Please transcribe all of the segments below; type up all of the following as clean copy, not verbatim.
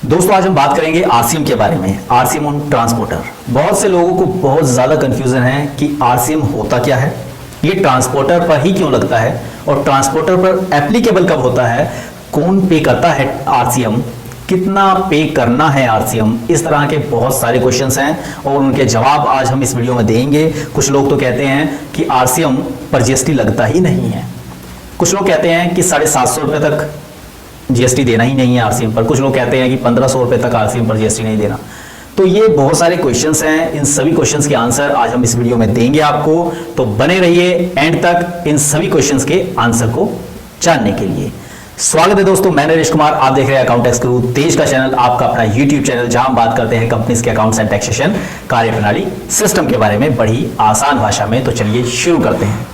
दोस्तों आज हम बात करेंगे आरसीएम के बारे में। RCM on transporter. बहुत से लोगों को बहुत ज़्यादा कंफ्यूजन है कि आरसीएम होता क्या है, ये ट्रांसपोर्टर पर ही क्यों लगता है और ट्रांसपोर्टर पर एप्लीकेबल कब होता है, कौन पे करता है आरसीएम, कितना पे करना है आरसीएम। इस तरह के बहुत सारे क्वेश्चंस हैं और उनके जवाब आज हम इस वीडियो में देंगे। कुछ लोग तो कहते हैं कि आरसीएम पर जीएसटी लगता ही नहीं है, कुछ लोग कहते हैं कि 750 रुपये तक जीएसटी देना ही नहीं है आरसीएम पर, कुछ लोग कहते हैं कि 1500 रुपये तक आरसीएम पर जीएसटी नहीं देना। तो ये बहुत सारे क्वेश्चंस हैं, इन सभी क्वेश्चंस के आंसर आज हम इस वीडियो में देंगे आपको, तो बने रहिए एंड तक इन सभी क्वेश्चंस के आंसर को जानने के लिए। स्वागत है दोस्तों, मैं नरेश कुमार, आप देख रहे हैं अकाउंटेक्स गुरु, देश का चैनल, आपका अपना यूट्यूब चैनल, जहां हम बात करते हैं कंपनीज के अकाउंट्स एंड टैक्सेशन कार्यप्रणाली सिस्टम के बारे में बड़ी आसान भाषा में। तो चलिए शुरू करते हैं।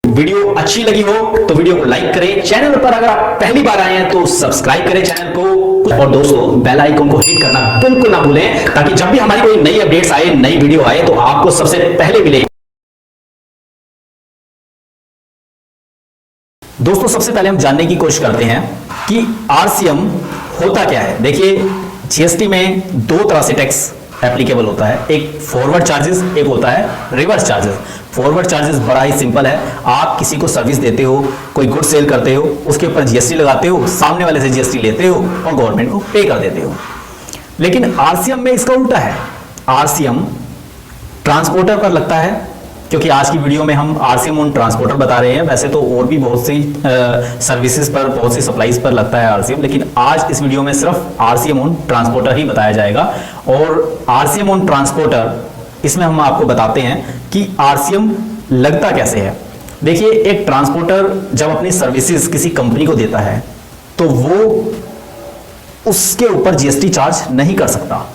वीडियो अच्छी लगी हो तो वीडियो को लाइक करें, चैनल पर अगर आप पहली बार आए हैं तो सब्सक्राइब करें चैनल को, और दोस्तों बेल आइकन को हिट करना बिल्कुल ना भूलें ताकि जब भी हमारी कोई नई अपडेट्स आए, नई वीडियो आए तो आपको सबसे पहले मिले। दोस्तों सबसे पहले हम जानने की कोशिश करते हैं कि आरसीएम होता क्या है। देखिए जीएसटी में दो तरह से टैक्स एप्लीकेबल होता है, एक फॉरवर्ड चार्जेस, एक होता है रिवर्स चार्जेस। फॉरवर्ड चार्जेस बड़ा ही सिंपल है, आप किसी को सर्विस देते हो, कोई गुड सेल करते हो, उसके ऊपर जीएसटी लगाते हो, सामने वाले से जीएसटी लेते हो और गवर्नमेंट को पे कर देते हो। लेकिन आरसीएम में इसका उल्टा है, आरसीएम ट्रांसपोर्टर पर लगता है, क्योंकि आज की वीडियो में हम आरसीएम ऑन ट्रांसपोर्टर बता रहे हैं। वैसे तो और भी बहुत सी सर्विसेज पर, बहुत सी सप्लाईज पर लगता है आरसीएम, लेकिन आज इस वीडियो में सिर्फ आरसीएम ऑन ट्रांसपोर्टर ही बताया जाएगा। और आरसीएम ऑन ट्रांसपोर्टर, इसमें हम आपको बताते हैं कि आरसीएम लगता कैसे है। देखिए एक ट्रांसपोर्टर जब अपनी सर्विसेज किसी कंपनी को देता है तो वो उसके ऊपर जीएसटी चार्ज नहीं कर सकता।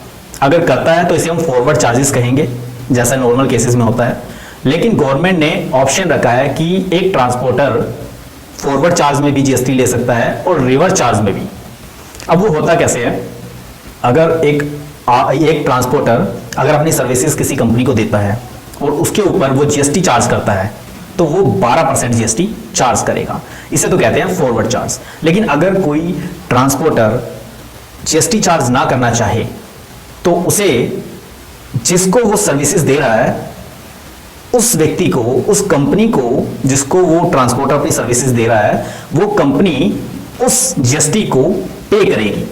अगर करता है तो इसे हम फॉरवर्ड चार्जेस कहेंगे, जैसा नॉर्मल केसेस में होता है। लेकिन गवर्नमेंट ने ऑप्शन रखा है कि एक ट्रांसपोर्टर फॉरवर्ड चार्ज में भी जीएसटी ले सकता है और रिवर्स चार्ज में भी। अब वो होता कैसे है, अगर एक ट्रांसपोर्टर अगर अपनी सर्विसेज किसी कंपनी को देता है और उसके ऊपर वो जीएसटी चार्ज करता है तो वो 12% जीएसटी चार्ज करेगा, इसे तो कहते हैं फॉरवर्ड चार्ज। लेकिन अगर कोई ट्रांसपोर्टर जीएसटी चार्ज ना करना चाहे तो उसे, जिसको वो सर्विसेज दे रहा है, उस व्यक्ति को, उस कंपनी को जिसको वो ट्रांसपोर्टर अपनी सर्विसेज दे रहा है, वो कंपनी उस जीएसटी को पे करेगी।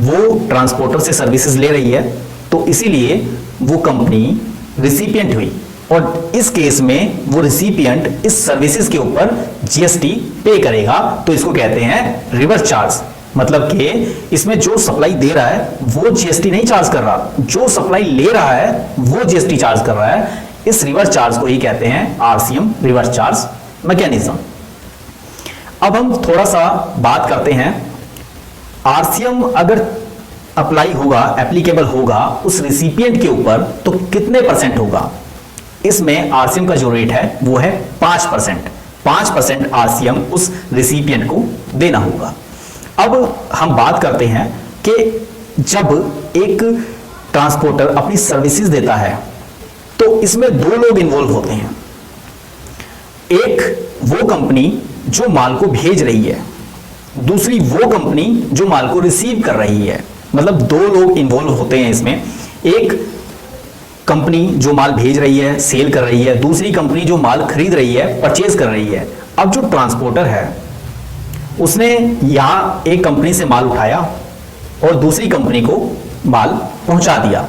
वो ट्रांसपोर्टर से सर्विसेज ले रही है तो इसीलिए वो कंपनी रिसिपिएंट हुई, और इस केस में वो रिसिपिएंट इस सर्विसेज के ऊपर जीएसटी पे करेगा, तो इसको कहते हैं रिवर्स चार्ज। मतलब कि इसमें जो सप्लाई दे रहा है वो जीएसटी नहीं चार्ज कर रहा, जो सप्लाई ले रहा है वो जीएसटी चार्ज कर रहा है। इस रिवर्स चार्ज को ही कहते हैं आरसीएम, रिवर्स चार्ज मैकेनिज्म। अब हम थोड़ा सा बात करते हैं, आरसीएम अगर अप्लाई होगा, एप्लीकेबल होगा उस रिसिपिएंट के ऊपर तो कितने परसेंट होगा। इसमें आरसीएम का जो रेट है वो है 5%। 5% आरसीएम उस रिसिपिएंट को देना होगा। अब हम बात करते हैं कि जब एक ट्रांसपोर्टर अपनी सर्विसेज देता है तो इसमें दो लोग इन्वॉल्व होते हैं। एक वो कंपनी जो माल को भेज रही है, दूसरी वो कंपनी जो माल को रिसीव कर रही है। मतलब दो लोग इन्वॉल्व होते हैं इसमें, एक कंपनी जो माल भेज रही है, सेल कर रही है, दूसरी कंपनी जो माल खरीद रही है, परचेज कर रही है। अब जो ट्रांसपोर्टर है उसने यहां एक कंपनी से माल उठाया और दूसरी कंपनी को माल पहुंचा दिया।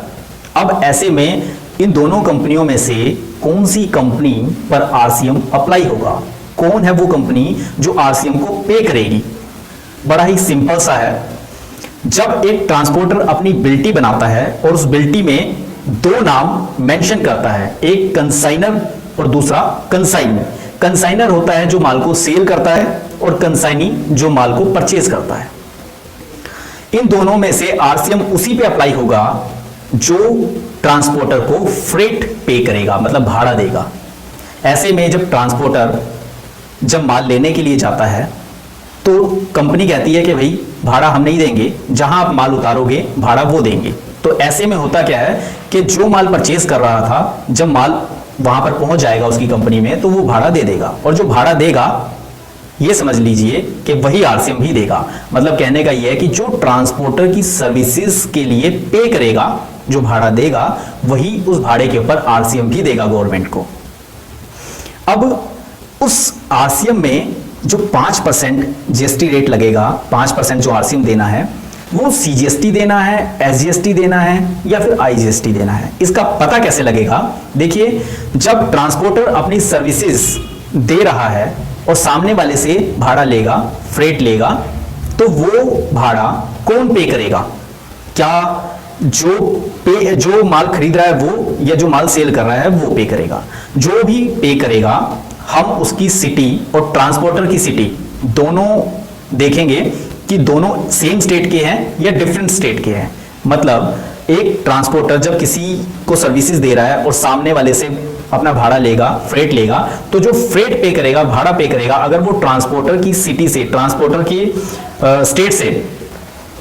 अब ऐसे में इन दोनों कंपनियों में से कौन सी कंपनी पर आरसीएम अप्लाई होगा, कौन है वो कंपनी जो आरसीएम को पे करेगी। बड़ा ही सिंपल सा है, जब एक ट्रांसपोर्टर अपनी बिल्टी बनाता है और उस बिल्टी में दो नाम मेंशन करता है, एक कंसाइनर और दूसरा कंसाइनर। कंसाइनर होता है जो माल को सेल करता है और कंसाइनी जो माल को परचेज करता है। इन दोनों में से आरसीएम उसी पे अप्लाई होगा जो ट्रांसपोर्टर को फ्रेट पे करेगा, मतलब भाड़ा देगा। ऐसे में जब ट्रांसपोर्टर जब माल लेने के लिए जाता है तो कंपनी कहती है कि भाई भाड़ा हम नहीं देंगे, जहां आप माल उतारोगे भाड़ा वो देंगे। तो ऐसे में होता क्या है कि जो माल परचेज कर रहा था, जब माल वहां पर पहुंच जाएगा उसकी कंपनी में तो वो भाड़ा दे देगा, और जो भाड़ा देगा ये समझ लीजिए कि वही आरसीएम भी देगा। मतलब कहने का ये है कि जो ट्रांसपोर्टर की सर्विसेज के लिए पे करेगा, जो भाड़ा देगा, वही उस भाड़े के ऊपर आरसीएम भी देगा गवर्नमेंट को। अब उस आरसीएम में जो 5% जीएसटी रेट लगेगा, 5% जो आरसीएम देना है, वो सीजीएसटी देना है, एसजीएसटी देना है या फिर आईजीएसटी देना है। इसका पता कैसे लगेगा? देखिए, जब ट्रांसपोर्टर अपनी सर्विसेज दे रहा है और सामने वाले से भाड़ा लेगा, फ्रेट लेगा, तो वो भाड़ा कौन पे करेगा? क्या जो माल खरीद रहा है वो, या जो माल सेल कर रहा है वो पे करेगा? जो भी पे करेगा, हम उसकी सिटी और ट्रांसपोर्टर की सिटी दोनों देखेंगे कि दोनों सेम स्टेट के हैं या डिफरेंट स्टेट के हैं। मतलब एक ट्रांसपोर्टर जब किसी को सर्विसेज दे रहा है और सामने वाले से अपना भाड़ा लेगा, फ्रेट लेगा, तो जो फ्रेट पे करेगा, भाड़ा पे करेगा, अगर वो ट्रांसपोर्टर की सिटी से, ट्रांसपोर्टर की स्टेट से,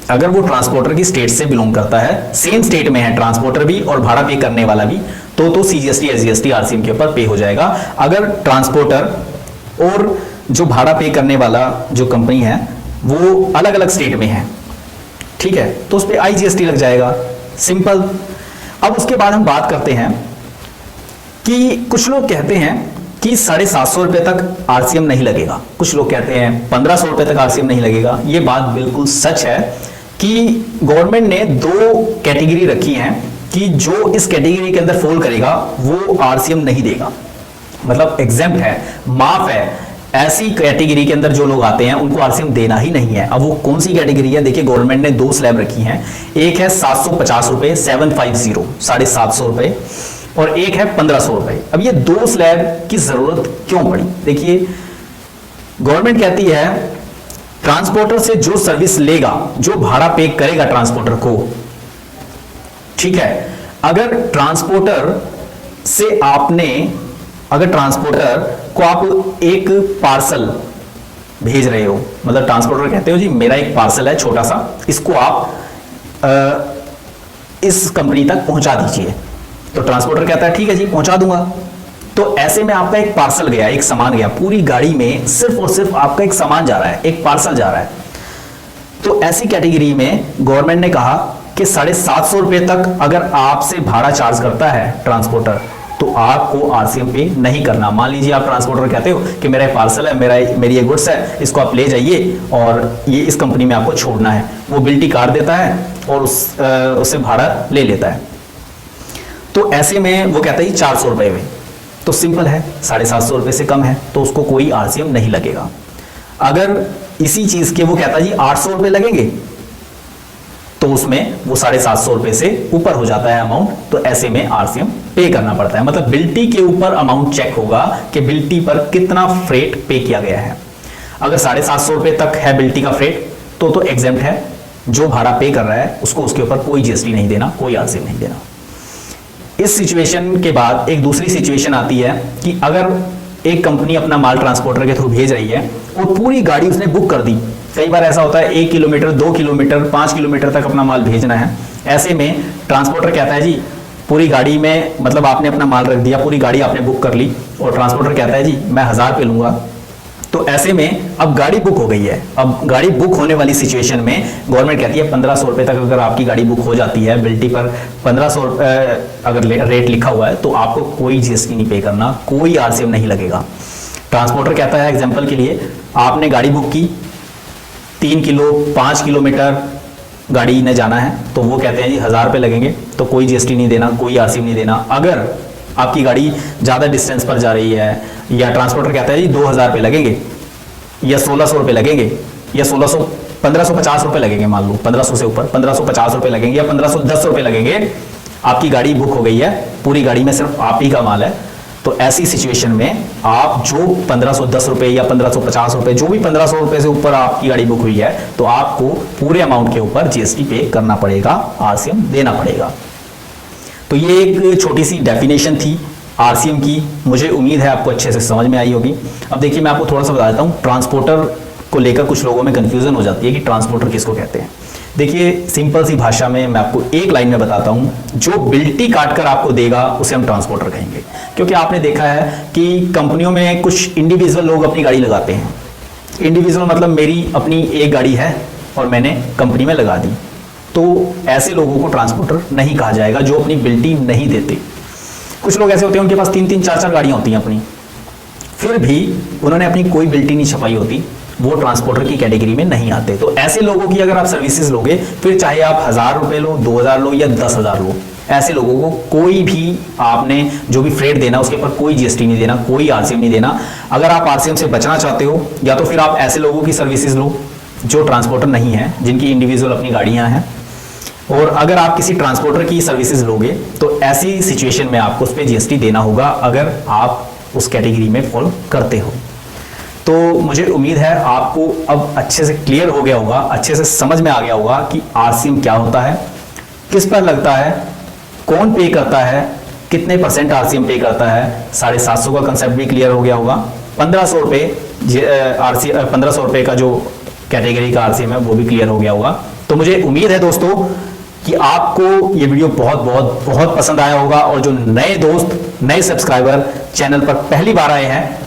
अगर वो ट्रांसपोर्टर की स्टेट से बिलोंग करता है, सेम स्टेट में है ट्रांसपोर्टर भी और भाड़ा पे करने वाला भी, तो सीजीएसटी, एसजीएसटी आरसीएम के ऊपर पे हो जाएगा। अगर ट्रांसपोर्टर और जो भाड़ा पे करने वाला जो कंपनी है वो अलग अलग स्टेट में है, ठीक है, तो उस पर आईजीएसटी लग जाएगा। सिंपल। अब उसके बाद हम बात करते हैं कि कुछ लोग कहते हैं कि 750 रुपए तक आरसीएम नहीं लगेगा, कुछ लोग कहते हैं 1500 रुपए तक आरसीएम नहीं लगेगा। ये बात बिल्कुल सच है कि गवर्नमेंट ने 2 कैटेगरी रखी हैं कि जो इस कैटेगरी के अंदर फॉल करेगा वो आरसीएम नहीं देगा, मतलब एग्जेम्प्ट है, माफ है। ऐसी कैटेगरी के अंदर जो लोग आते हैं उनको आरसीएम देना ही नहीं है। अब वो कौन सी कैटेगरी है? देखिए, गवर्नमेंट ने 2 स्लैब रखी हैं, एक है 750 रुपए, 750, 750 रुपए, और एक है 1500 रुपए। अब ये 2 स्लैब की जरूरत क्यों पड़ी? देखिए, गवर्नमेंट कहती है ट्रांसपोर्टर से जो सर्विस लेगा, जो भाड़ा पे करेगा ट्रांसपोर्टर को, ठीक है, अगर ट्रांसपोर्टर को आप एक पार्सल भेज रहे हो, मतलब ट्रांसपोर्टर कहते हो जी मेरा एक पार्सल है छोटा सा, इसको आप इस कंपनी तक पहुंचा दीजिए, तो ट्रांसपोर्टर कहता है ठीक है जी पहुंचा दूंगा। तो ऐसे में आपका एक पार्सल गया, एक सामान गया, पूरी गाड़ी में सिर्फ और सिर्फ आपका एक सामान जा रहा है, एक पार्सल जा रहा है। तो ऐसी कैटेगरी में गवर्नमेंट ने कहा कि 750 रुपए तक अगर आपसे भाड़ा चार्ज करता है ट्रांसपोर्टर, तो आपको आरसीएम पे नहीं करना। मान लीजिए आप ट्रांसपोर्टर कहते हो कि मेरा पार्सल है, मेरी एक गुड्स है, इसको आप ले जाइए और ये इस कंपनी में आपको छोड़ना है। वो बिल्टी काट देता है और उससे भाड़ा ले लेता है। तो ऐसे में वो कहता है 400 रुपए में, तो सिंपल है, 750 रुपए से कम है तो उसको कोई आरसीएम नहीं लगेगा। अगर इसी चीज के वो कहता है जी 800 रुपए लगेंगे, तो उसमें वो 750 रुपए से ऊपर हो जाता है अमाउंट, तो ऐसे में आरसीएम पे करना पड़ता है। मतलब बिल्टी के ऊपर अमाउंट चेक होगा कि बिल्टी पर कितना फ्रेट पे किया गया है। अगर 750 रुपए तक है बिल्टी का फ्रेट तो एग्जेम्प्ट है, जो भाड़ा पे कर रहा है उसको उसके ऊपर कोई जीएसटी नहीं देना, कोई आरसीएम नहीं देना। इस सिचुएशन के बाद एक दूसरी सिचुएशन आती है कि अगर एक कंपनी अपना माल ट्रांसपोर्टर के थ्रू भेज रही है और पूरी गाड़ी उसने बुक कर दी। कई बार ऐसा होता है 1 किलोमीटर, 2 किलोमीटर, 5 किलोमीटर तक अपना माल भेजना है। ऐसे में ट्रांसपोर्टर कहता है जी पूरी गाड़ी में, मतलब आपने अपना माल रख दिया, पूरी गाड़ी आपने बुक कर ली, और ट्रांसपोर्टर कहता है जी मैं 1000 पे लूंगा। तो ऐसे में अब गाड़ी बुक हो गई है। अब गाड़ी बुक होने वाली सिचुएशन में गवर्नमेंट कहती है 1500 रुपए तक अगर आपकी गाड़ी बुक हो जाती है, बिल्टी पर 1500 अगर रेट लिखा हुआ है, तो आपको कोई जीएसटी नहीं पे करना, कोई आरसीएम नहीं लगेगा। ट्रांसपोर्टर कहता है एग्जांपल के लिए आपने गाड़ी बुक की, 3 किलो 5 किलोमीटर गाड़ी ने जाना है, तो वो कहते हैं जी 1000 रुपए लगेंगे, तो कोई जीएसटी नहीं देना, कोई आरसीएम नहीं देना। अगर आपकी गाड़ी ज़्यादा डिस्टेंस पर जा रही है, या ट्रांसपोर्टर कहता है जी 2000 रुपये लगेंगे, या 1600 रुपये लगेंगे, या 1550 रुपये लगेंगे, मान लो 1500 से ऊपर 1550 रुपये लगेंगे, या 1510 रुपये लगेंगे, आपकी गाड़ी बुक हो गई है, पूरी गाड़ी में सिर्फ आप ही का माल है। तो ऐसी सिचुएशन में आप जो 1510 रुपये या 1550 रुपये, जो भी 1500 रुपये से ऊपर आपकी गाड़ी बुक हुई है, तो आपको पूरे अमाउंट के ऊपर जीएसटी पे करना पड़ेगा, आरसीएम देना पड़ेगा। तो ये एक छोटी सी डेफिनेशन थी आरसीएम की, मुझे उम्मीद है आपको अच्छे से समझ में आई होगी। अब देखिए मैं आपको थोड़ा सा बता देता हूँ, ट्रांसपोर्टर को लेकर कुछ लोगों में कन्फ्यूजन हो जाती है कि ट्रांसपोर्टर किसको कहते हैं। देखिए सिंपल सी भाषा में मैं आपको एक लाइन में बताता हूँ, जो बिल्टी काट कर आपको देगा उसे हम ट्रांसपोर्टर कहेंगे। क्योंकि आपने देखा है कि कंपनियों में कुछ इंडिविजुअल लोग अपनी गाड़ी लगाते हैं, इंडिविजुअल मतलब मेरी अपनी एक गाड़ी है और मैंने कंपनी में लगा दी, तो ऐसे लोगों को ट्रांसपोर्टर नहीं कहा जाएगा जो अपनी बिल्टी नहीं देते। कुछ लोग ऐसे होते हैं उनके पास 3-3 4-4 गाड़ियां होती हैं अपनी, फिर भी उन्होंने अपनी कोई बिल्टी नहीं छपाई होती, वो ट्रांसपोर्टर की कैटेगरी में नहीं आते। तो ऐसे लोगों की अगर आप सर्विसेज लोगे, फिर चाहे आप 1000 रुपए लो, 2000 लो या 10,000 लो, ऐसे लोगों को कोई भी आपने जो भी फ्रेट देना उसके ऊपर कोई जीएसटी नहीं देना, कोई आरसीएम नहीं देना। अगर आप आरसीएम से बचना चाहते हो या तो फिर आप ऐसे लोगों की सर्विसेज लो जो ट्रांसपोर्टर नहीं है, जिनकी इंडिविजुअल अपनी गाड़ियां हैं, और अगर आप किसी ट्रांसपोर्टर की सर्विसेज लोगे तो ऐसी सिचुएशन में आपको उस पर जीएसटी देना होगा अगर आप उस कैटेगरी में फॉल करते हो। तो मुझे उम्मीद है आपको अब अच्छे से क्लियर हो गया होगा, अच्छे से समझ में आ गया होगा कि आरसीएम क्या होता है, किस पर लगता है, कौन पे करता है, कितने % आरसीएम पे करता है। 750 का कंसेप्ट भी क्लियर हो गया होगा। 1500 रुपये 1500 रुपये का जो कैटेगरी का आरसीएम है वो भी क्लियर हो गया होगा। तो मुझे उम्मीद है दोस्तों कि आपको ये वीडियो बहुत बहुत बहुत पसंद आया होगा, और जो नए दोस्त, नए सब्सक्राइबर चैनल पर पहली बार आए हैं,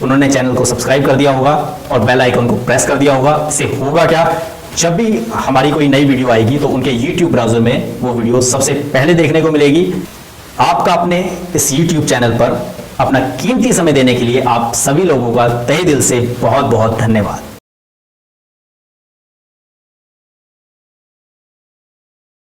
उन्होंने चैनल को सब्सक्राइब कर दिया होगा और बेल आइकन को प्रेस कर दिया होगा। इससे होगा क्या, जब भी हमारी कोई नई वीडियो आएगी तो उनके YouTube ब्राउजर में वो वीडियो सबसे पहले देखने को मिलेगी। आपका अपने इस YouTube चैनल पर अपना कीमती समय देने के लिए आप सभी लोगों का तहे दिल से बहुत बहुत धन्यवाद।